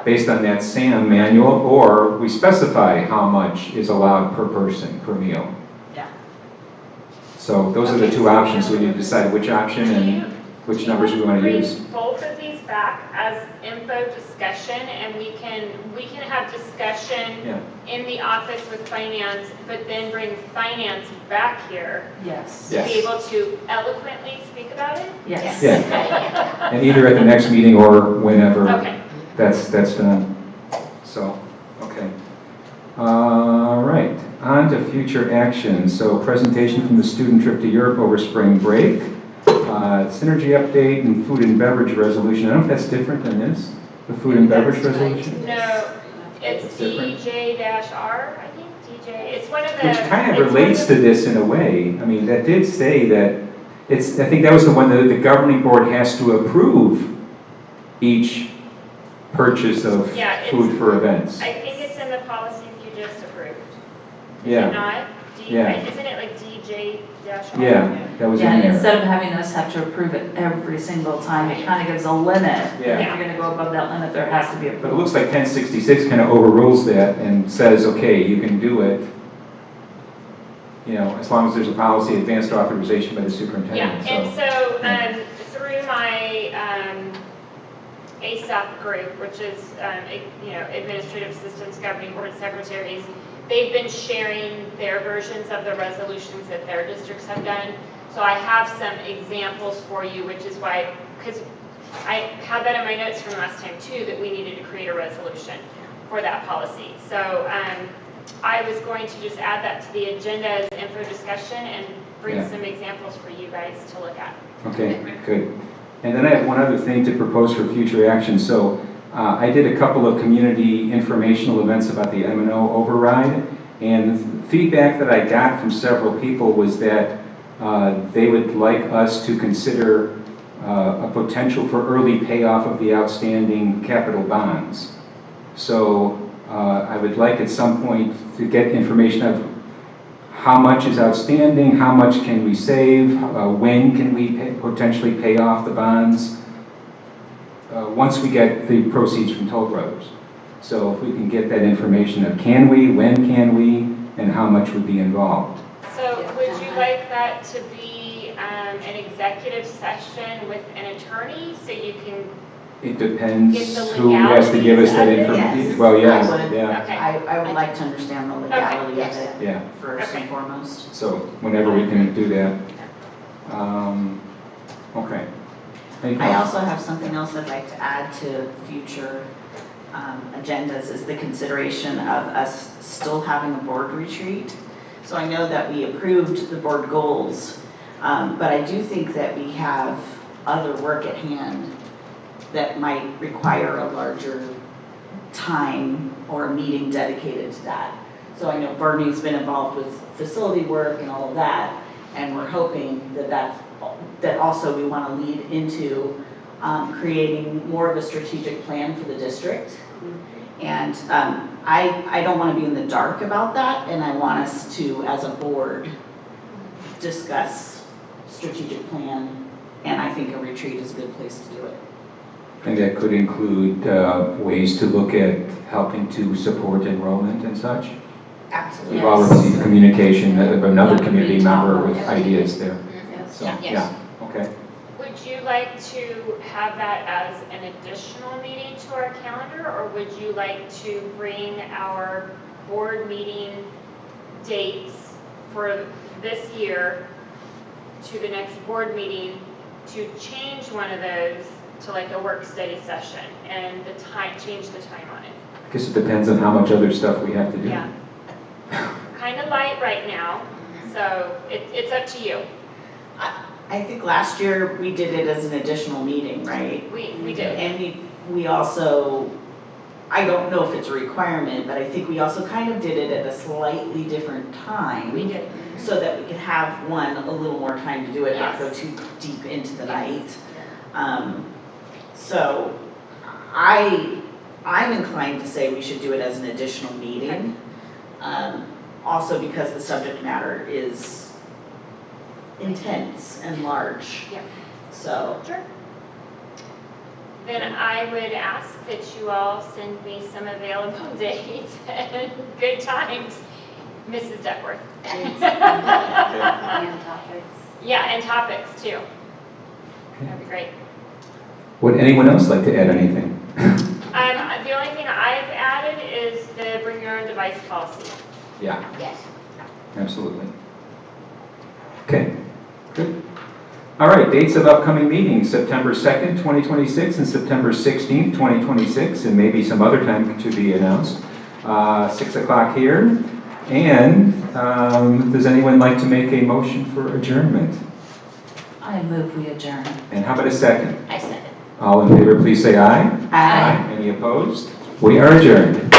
based on that SAM manual, or we specify how much is allowed per person, per meal.
Yeah.
So those are the two options. We need to decide which option and which numbers we want to use.
Bring both of these back as info discussion, and we can have discussion in the office with finance, but then bring finance back here
Yes.
to be able to eloquently speak about it?
Yes.
Yeah. And either at the next meeting or whenever
Okay.
that's done. So, okay. All right, on to future action. So presentation from the student trip to Europe over spring break. Synergy update and food and beverage resolution. I don't know if that's different than this, the food and beverage resolution.
No, it's
It's different.
DJ-R, I think, DJ. It's one of the.
Which kind of
it's one
relates to this in a way. I mean, that did say that I think that was the one that the governing board has to approve each purchase of food for events.
I think it's in the policies you just approved. Is
Yeah.
it not?
Yeah.
Isn't it like DJ-R?
Yeah, that was in
Yeah,
there.
instead of having us have to approve it every single time, it kind of gives a limit.
Yeah.
If you're going to go above that limit, there has to be
But it
approval.
looks like 1066 kind of overrules that and says, okay, you can do it, as long as there's a policy advanced authorization by the
Yeah,
superintendent.
and so through my ASAP group, which is, Administrative Systems Governing Board Secretaries, they've been sharing their versions of the resolutions that their districts have done. So I have some examples for you, which is why, because I had that in my notes from last time too, that we needed to create a resolution for that policy. So I was going to just add that to the agenda as info discussion and bring some examples for you guys to look at.
Okay, good. And then I have one other thing to propose for future action. So I did a couple of community informational events about the M&O override, and feedback that I got from several people was that they would like us to consider a potential for early payoff of the outstanding capital bonds. So I would like at some point to get information of how much is outstanding, how much can we save, when can we potentially pay off the bonds, once we get the proceeds from Toll Brothers. So if we can get that information of can we, when can we, and how much would be involved.
So would you like that to be an executive session with an attorney so you can,
It depends
Get the
who has to give us that
legalities of it?
information.
Yes.
Well,
I
yeah,
would.
yeah,
okay,
I would like to understand the legality of
yes.
it
yeah.
first
Okay.
and foremost.
So whenever we can do that. Okay. Any
I
comments?
also have something else I'd like to add to future agendas is the consideration of us still having a board retreat. So I know that we approved the board goals, but I do think that we have other work at hand that might require a larger time or a meeting dedicated to that. So I know Bernie's been involved with facility work and all of that, and we're hoping that also we want to lead into creating more of a strategic plan for the district. And I don't want to be in the dark about that, and I want us to, as a board, discuss strategic plan, and I think a retreat is a good place to do it.
And that could include ways to look at helping to support enrollment and such.
Absolutely.
We've all received communication of another
That would
community
be top
member
of
with
it.
ideas there.
Yes.
So,
Yeah.
yeah, okay.
would you like to have that as an additional meeting to our calendar? Or would you like to bring our board meeting dates for this year to the next board meeting to change one of those to like a work study session and the time, change the time on it?
I guess it depends on how much other stuff we have to do.
Yeah. Kind of light right now, so it's up to you.
I think last year we did it as an additional meeting, right?
We did.
And we also, I don't know if it's a requirement, but I think we also kind of did it at a slightly different time.
We did.
So that we could have a little more time to do it, not go
Yes.
too deep into the night. So I'm inclined to say we should do it as an additional meeting. Also because the subject matter is intense and large.
Yeah.
So,
Sure. Then I would ask that you all send me some available dates and good times, Mrs. Duckworth.
And topics.
Yeah, and topics too. That'd be great.
Would anyone else like to add anything?
The only thing I've added is the bring your own device policy.
Yeah,
Yes.
absolutely. Okay, good. All right, dates of upcoming meetings, September 2nd, 2026 and September 16th, 2026, and maybe some other time to be announced. 6 o'clock here. And does anyone like to make a motion for adjournment?
I move we adjourn.
And how about a second?
I second.
All in favor, please say aye.
Aye.
Any opposed? We are adjourned.